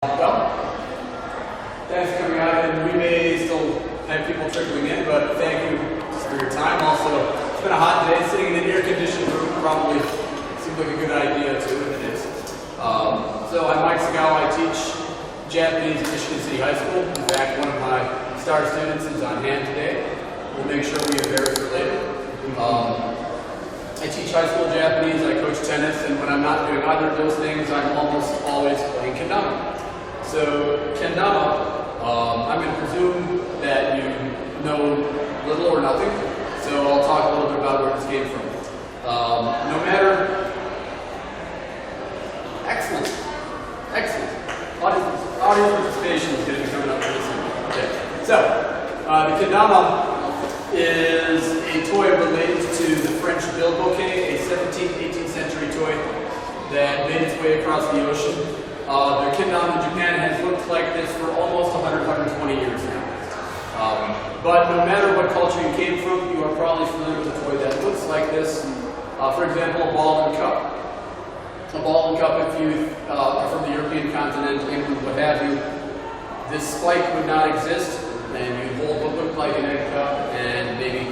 Well, thanks for coming out, and we may still have people trickling in, but thank you for your time. Also, it's been a hot day. Sitting in an air-conditioned room probably seems like a good idea too, and it is. So I'm Mike Tsugawa. I teach Japanese at Michigan City High School. In fact, one of my star students is on hand today. We'll make sure we embarrass her later. I teach high school Japanese, I coach tennis, and when I'm not doing either of those things, I'm almost always playing kendama. So, kendama, I'm going to presume that you know little or nothing, so I'll talk a little bit about where this came from. No matter... Excellent. Audience participation is going to be coming up pretty soon. Okay. So, the kendama is a toy related to the French bilboquet, a 17th, 18th century toy that made its way across the ocean. The kendama in Japan has looked like this for almost 120 years now. But no matter what culture you came from, you are probably familiar with a toy that looks like this. For example, a ball and cup. A ball and cup, if you are from the European continent, England, what have you, this spike would not exist, and you'd hold what looked like an egg cup and maybe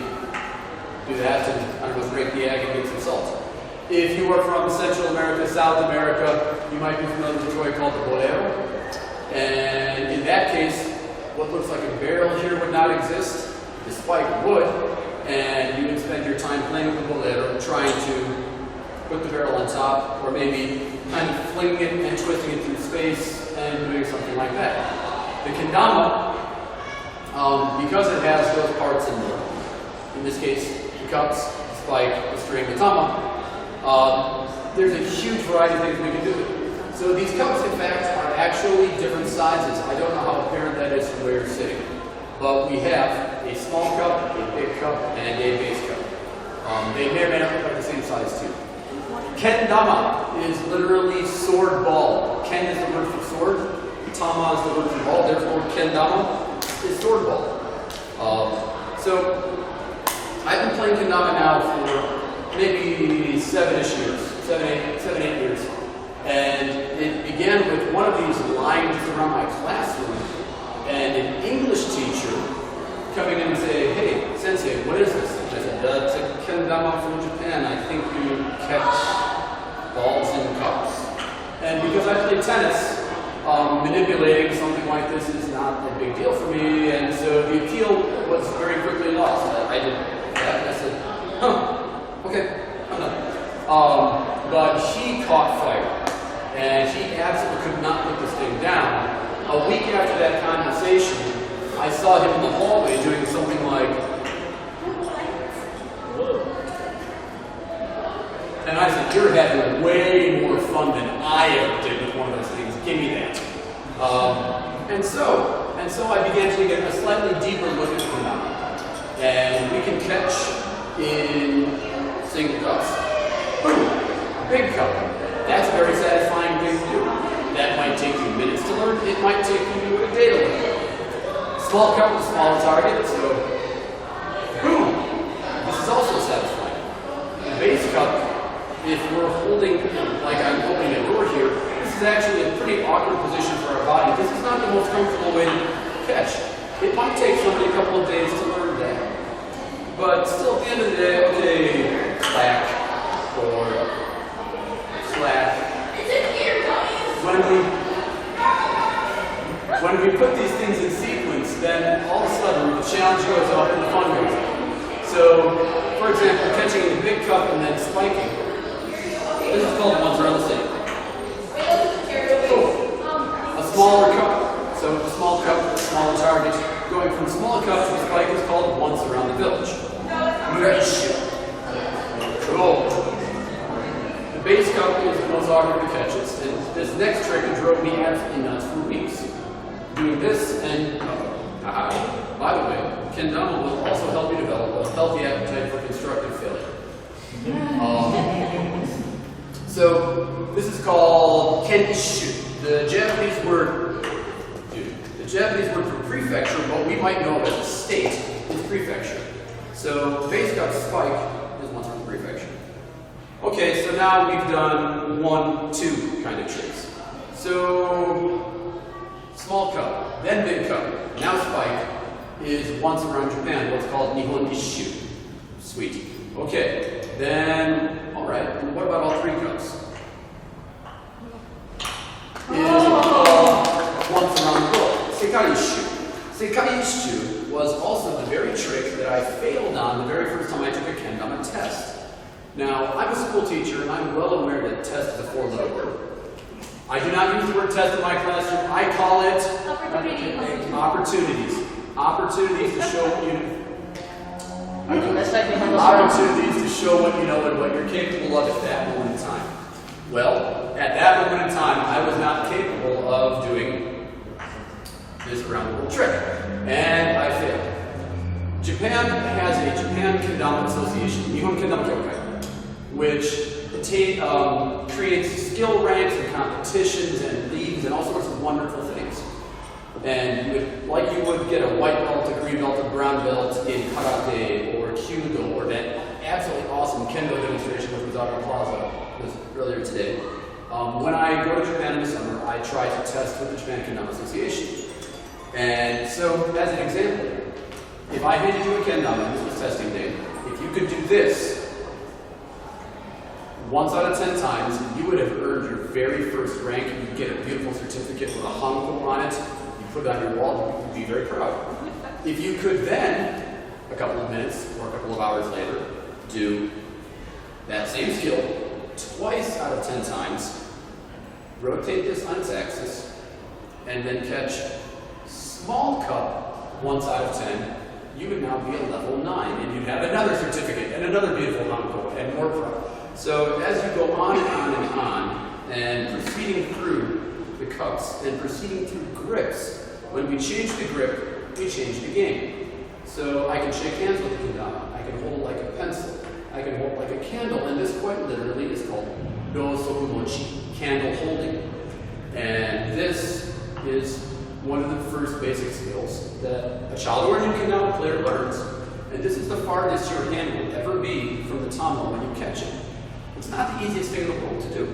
do that and, I don't know, break the egg and get some salt. If you are from Central America, South America, you might be familiar with a toy called the bolero. And in that case, what looks like a barrel here would not exist. The spike would, and you would spend your time playing with the bolero, trying to put the barrel on top, or maybe kind of flinging it and twisting it through space and doing something like that. The kendama, because it has those parts in this case, the cups, the spike, the string, the tama, there's a huge variety of things we can do with it. So these cups, in fact, are actually different sizes. I don't know how apparent that is from where you're sitting. But we have a small cup, a big cup, and a base cup. They may or may not look like the same size too. Kendama is literally sword ball. Ken is the word for sword. Tama is the word for ball. Therefore, kendama is sword ball. So I've been playing kendama now for maybe 7-ish years, 7, 8 years. And it began with one of these lying just around my classroom, and an English teacher coming in and saying, "Hey, sensei, what is this?" And I said, "It's a kendama from Japan. I think you catch balls in cups." And because I play tennis, manipulating something like this is not a big deal for me, and so the appeal was very quickly lost. I did that, and I said, okay, I'm done. But he caught fire, and he absolutely could not put this thing down. A week after that conversation, I saw him in the hallway doing something like, and I said, "You're having way more fun than I ever did with one of those things. Give me that." And so I began to get a slightly deeper look at kendama. And we can catch in single cups. Boom, big cup. That's a very satisfying thing to do. That might take you minutes to learn. It might take you a day to learn. Small cup, small target. So, boom. This is also satisfying. The base cup, if we're holding, like I'm holding a door here, this is actually a pretty awkward position for our body. This is not the most comfortable way to catch. It might take somebody a couple of days to learn that. But still, at the end of the day, okay, clack or slack. When we put these things in sequence, then all of a sudden the challenge goes up and the fun goes up. So, for example, catching a big cup and then spiking. This is called once around the same. A smaller cup. So a small cup, a smaller target. Going from small cup to spike is called once around the village. Cool. The base cup is the most awkward to catch. And this next trick drove me absolutely nuts for weeks. Doing this, and by the way, kendama will also help you develop a healthy appetite for constructive failure. So this is called kenshu. The Japanese word for prefecture, what we might know as a state, is prefecture. So base cup spike is once from prefecture. Okay, so now we've done 1, 2 kind of tricks. So is once around Japan, what's called Nihon Isshu. Sweet. Okay, then, all right, and what about all three cups? Is called once around the world, Sekai Isshu. Sekai Isshu was also the very trick that I failed on the very first time I took a Kendama test. Now, I'm a school teacher, and I'm well aware that test is a four-letter word. I do not use the word test in my classroom. I call it opportunities. Opportunities to show what you know. Opportunities to show what you know and what you're capable of at that moment in time. Well, at that moment in time, I was not capable of doing this around the world trick, and I failed. Japan has a Japan Kendama Association, Nihon Kendama Association, which creates skill ranks and competitions and leagues and all sorts of wonderful things. And you would get a white belt, a green belt, a brown belt in karate or kyudo, or that absolutely awesome Kendama Demonstration which was out on Plaza earlier today. When I go to Japan in the summer, I try to test with the Japan Kendama Association. And so, as an example, if I handed you a kendama, and this was testing day, if you could do this once out of 10 times, you would have earned your very first rank. You'd get a beautiful certificate with a hanko on it. You put it on your wall, you'd be very proud. If you could then, a couple of minutes or a couple of hours later, do that same skill twice out of 10 times, rotate this on its axis, and then catch small cup once out of 10, you would now be a level 9, and you'd have another certificate and another beautiful hanko and more proud. So as you go on and on, and proceeding through the cups and proceeding through grips, when we change the grip, we change the game. So I can shake hands with the kendama, I can hold it like a pencil, I can hold it like a candle, and this quite literally is called no-soku-mochi, candle holding. And this is one of the first basic skills that a child or a new kendama player learns. And this is the farthest your hand will ever be from the tama when you catch it. It's not the easiest thing in the world to do.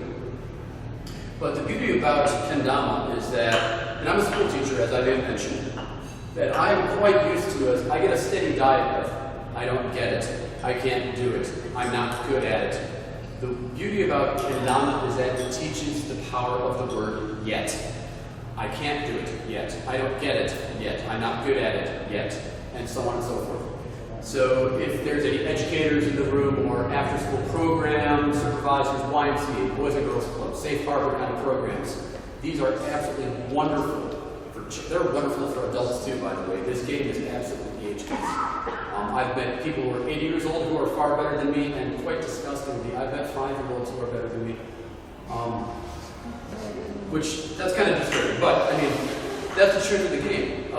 But the beauty about kendama is that, and I'm a school teacher, as I may have mentioned, that I'm quite used to as I get a steady diet of, I don't get it, I can't do it, I'm not good at it. The beauty about kendama is that it teaches the power of the word yet. I can't do it yet, I don't get it yet, I'm not good at it yet, and so on and so forth. So if there's any educators in the room or after-school programs, supervisors, YMCA, Boys and Girls Club, Safe Harbor kind of programs, these are absolutely wonderful. They're wonderful for adults too, by the way. This game is absolutely age-based. I've met people who are 80 years old who are far better than me, and quite disgustingly, I've met 5-year-olds who are better than me. Which, that's kind of disturbing, but I mean, that's the truth of the game.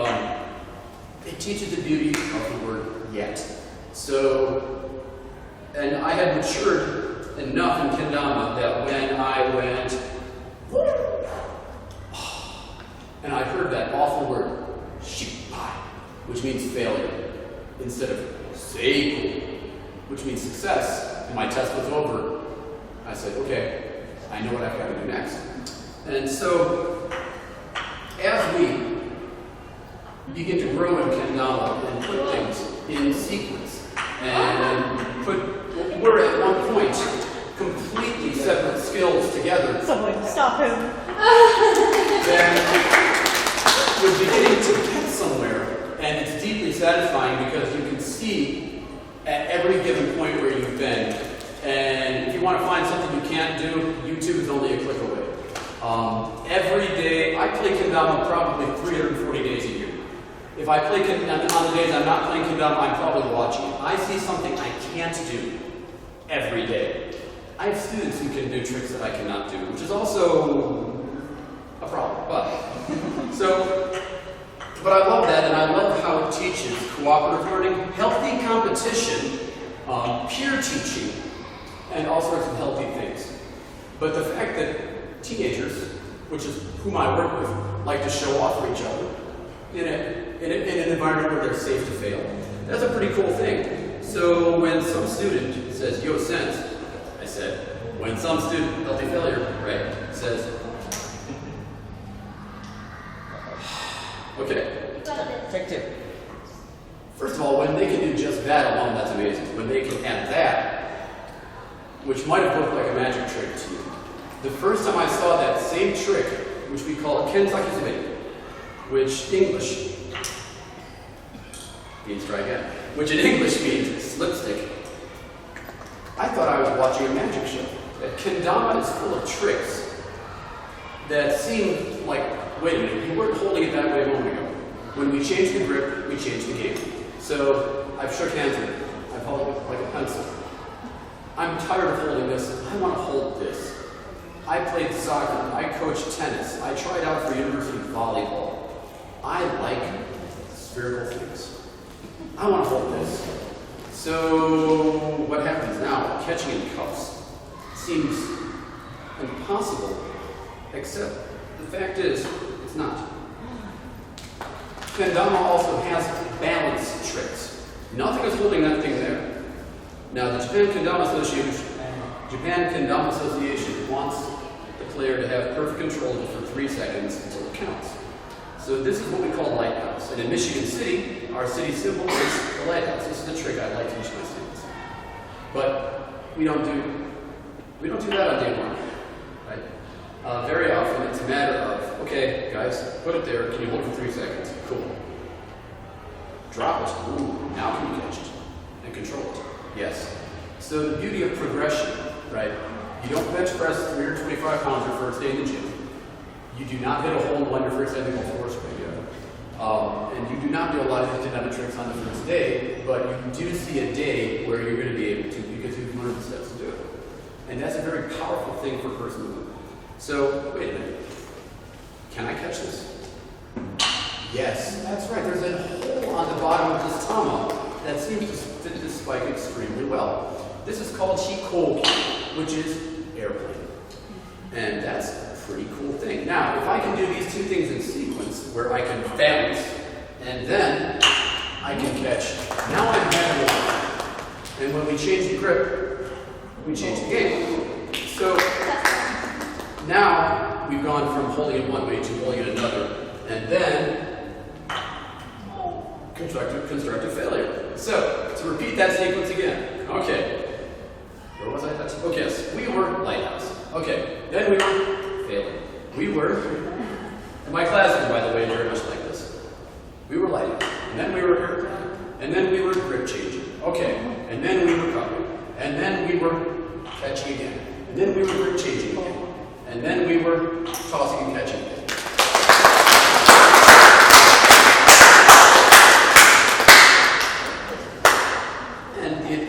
It teaches the beauty of the word yet. So, and I had matured enough in kendama that when I went, and I heard that awful word, shippai, which means failure, instead of seikou, which means success, and my test was over, I said, okay, I know what I've got to do next. And so, as we begin to grow in kendama and put things in sequence, and we're at one point completely separate skills together. Someone stop him. Then you're beginning to get somewhere, and it's deeply satisfying because you can see at every given point where you've been. And if you want to find something you can't do, YouTube is only a click away. Every day, I play kendama probably 340 days a year. If I play kendama on the days I'm not playing kendama, I'm probably watching it. I see something I can't do every day. I have students who can do tricks that I cannot do, which is also a problem. But I love that, and I love how it teaches cooperative learning, healthy competition, peer teaching, and all sorts of healthy things. But the fact that teenagers, which is whom I work with, like to show off for each other in an environment where they're safe to fail, that's a pretty cool thing. So when some student says, yo, sense, I said, when some student, healthy failure, right, says, okay. Effective. First of all, when they can do just that alone, that's amazing. When they can add that, which might have looked like a magic trick to you. The first time I saw that same trick, which we call kensaki, which in English means slipstick, I thought I was watching a magic show. That Kendama is full of tricks that seem like, wait a minute, you weren't holding it that way a moment ago. When we change the grip, we change the game. So I've shook hands with it. I've held it like a pencil. I'm tired of holding this. I want to hold this. I played soccer. I coached tennis. I tried out for university volleyball. I like spherical things. I want to hold this. So what happens now? Catching in cups seems impossible, except the fact is, it's not. Kendama also has balance tricks. Nothing is holding that thing there. Now, the Japan Kendama Association wants the player to have perfect control for 3 seconds until it counts. So this is what we call lighthouse. And in Michigan City, our city symbol is the lighthouse. This is the trick I like to teach my students. But we don't do that on day one, right? Very often it's a matter of, okay, guys, put it there. Can you hold it for 3 seconds? Cool. Drop it. Ooh, now can you catch it and control it? Yes. So the beauty of progression, right? You don't bench press 325 pounds your first day in the gym. You do not hit a hole in one your first day in the Gulf Force radio. And you do not do a lot of Kendama tricks on the first day, but you do see a day where you're going to be able to because you've learned the steps to do it. And that's a very powerful thing for a person to do. So, wait a minute. Can I catch this? Yes, that's right. There's a hole on the bottom of this tama that seems to fit this spike extremely well. This is called shikoki, which is airplane. And that's a pretty cool thing. Now, if I can do these two things in sequence, where I can balance, and then I can catch, now I'm having one. And when we change the grip, we change the game. So, now we've gone from holding it one way to holding it another, and then constructive failure. So, to repeat that sequence again. Okay. Where was I? Okay, yes. We were lighthouse. Okay. Then we were failing. We were, and my classes, by the way, very much like this. We were lighthouse. And then we were airplane. And then we were grip changing. Okay. And then we were covering. And then we were catching again. And then we were grip changing again. And then we were tossing and catching again.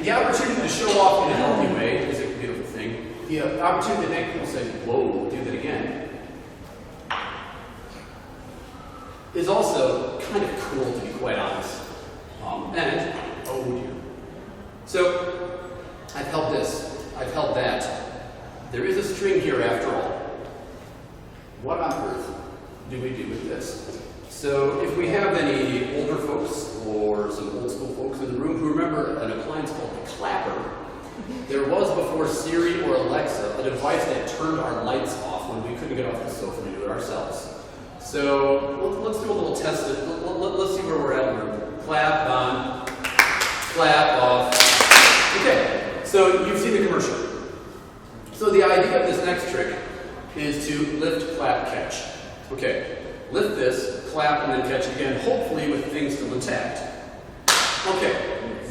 The opportunity to show off in a healthy way is a beautiful thing. The opportunity to make people say, whoa, do that again, is also kind of cool, to be quite honest. Oh dear. So, I've held this, I've held that. There is a string here after all. What on earth do we do with this? So if we have any older folks or some old school folks in the room who remember an appliance called the clapper, there was before Siri or Alexa a device that turned our lights off when we couldn't get off the sofa to do it ourselves. So let's do a little test. Let's see where we're at in the room. Clap on, clap off. Okay, so you've seen the commercial. So the idea of this next trick is to lift, clap, catch. Okay, lift this, clap, and then catch it again, hopefully with things still intact. Okay,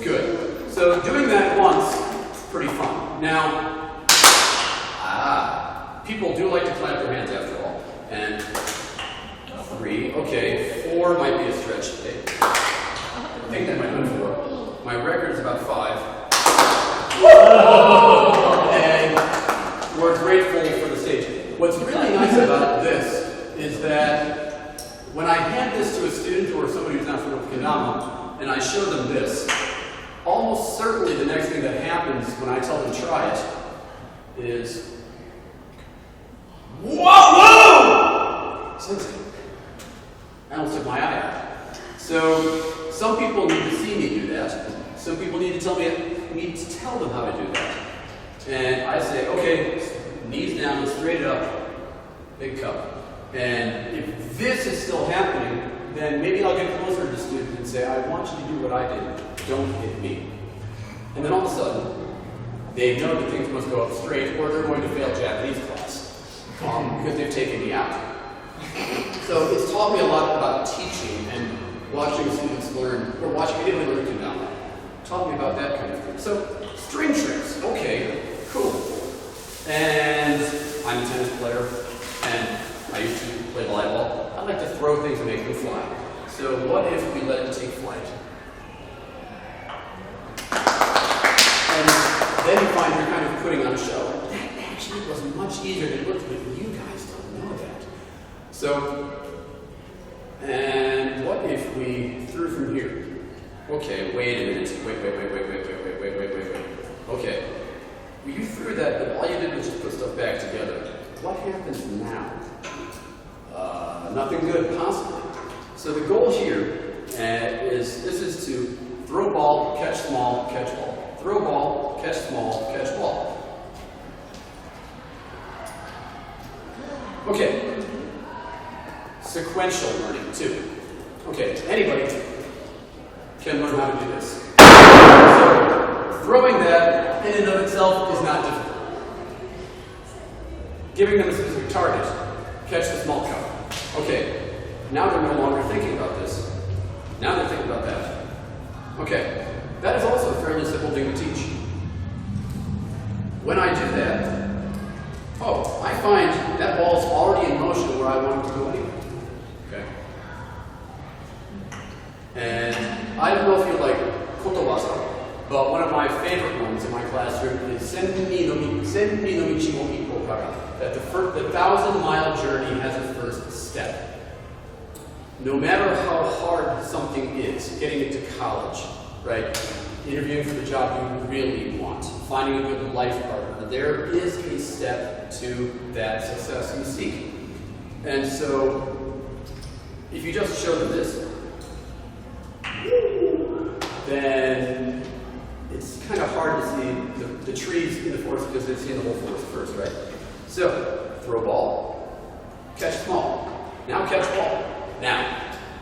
good. So doing that once is pretty fun. Now, people do like to clap their hands after all. And 3, okay, 4 might be a stretch today. I think that might be 4. My record is about 5. And we're grateful for the stage. What's really nice about this is that when I hand this to a student or somebody who's not familiar with Kendama, and I show them this, almost certainly the next thing that happens when I tell them to try it is, whoa! Sensei. I almost took my eye out. So some people need to see me do that. Some people need to tell them how to do that. And I say, okay, knees down, straight up, big cup. And if this is still happening, then maybe I'll get closer to the student and say, I want you to do what I did. Don't hit me. And then all of a sudden, they know that things must go up straight or they're going to fail Japanese class because they've taken me out. So it's taught me a lot about teaching and watching students learn, or watching anyone learn Kendama. Taught me about that kind of thing. So string tricks, okay, cool. And I'm a tennis player, and I used to play volleyball. I like to throw things and make them fly. So what if we let it take flight? And then you find you're kind of putting on a show. That actually was much easier than it looked, but you guys don't know that. So, and what if we threw from here? Okay, wait a minute. Wait. Okay. Well, you threw that, but all you did was just put stuff back together. What happens now? Nothing good, possibly. So the goal here is to throw ball, catch small, catch ball. Throw ball, catch small, catch ball. Okay. Sequential learning, too. Okay, anybody can learn how to do this. So, throwing that in and of itself is not difficult. Giving them a specific target, catch the small cup. Okay, now they're no longer thinking about this. Now they're thinking about that. Okay, that is also a fairly simple thing to teach. When I do that, I find that ball's already in motion where I want it to go anyway. Okay. And I don't know if you like kotowaza, but one of my favorite ones in my classroom is senni no michi mo ippo kara, that the 1,000-mile journey has a first step. No matter how hard something is, getting into college, right? Interviewing for the job you really want, finding a good life partner, there is a step to that success you seek. And so, if you just show them this, then it's kind of hard to see the trees in the forest because they've seen the whole forest first, right? So, throw ball, catch small, now catch ball. Now,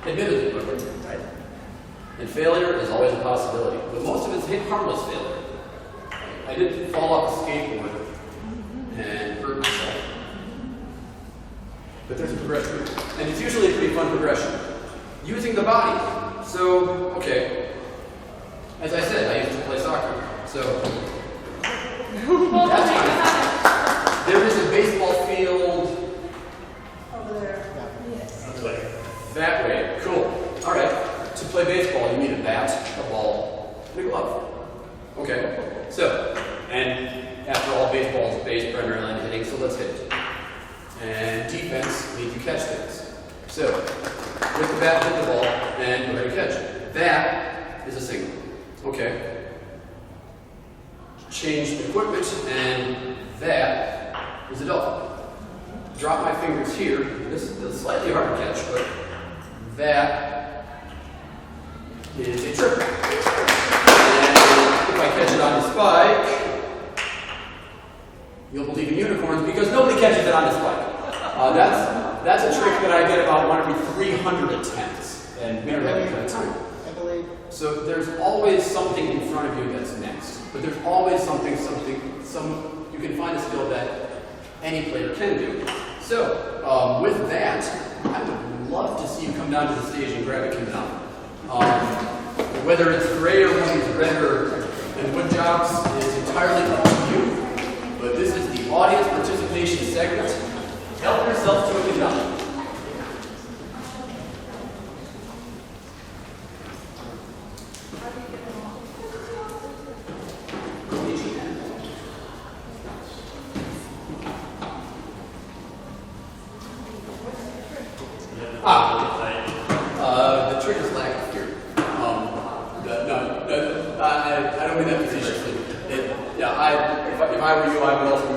admittedly, right? And failure is always a possibility, but most of it's harmless failure. I didn't fall off a skateboard and hurt myself. But there's a progression, and it's usually a pretty fun progression. Using the body. So, okay, as I said, I used to play soccer, so that's fine. There is a baseball field over there. Yes. That way. Cool. All right. To play baseball, you need a bat, a ball, and a glove. Okay. So, and after all, baseball is base, primarily hitting, so let's hit it. And defense means you catch things. So, with the bat, hit the ball, and go ahead and catch it. That is a signal. Okay. Change the equipment, and that is a dolphin. Drop my fingers here. This is slightly hard to catch, but that is a trip. And if I catch it on the spike, you'll believe in unicorns because nobody catches it on the spike. That's a trick that I get about 1 every 300 attempts, and never have any time. I believe. So there's always something in front of you that's next, but there's always something you can find a skill that any player can do. So with that, I would love to see you come down to the stage and grab a kendama. Whether it's gray or whether it's red and wood jobs is entirely up to you. But this is the audience participation segment. Help yourself to a kendama. The trick is lack of fear. I don't mean that facetiously. If I were you, I would also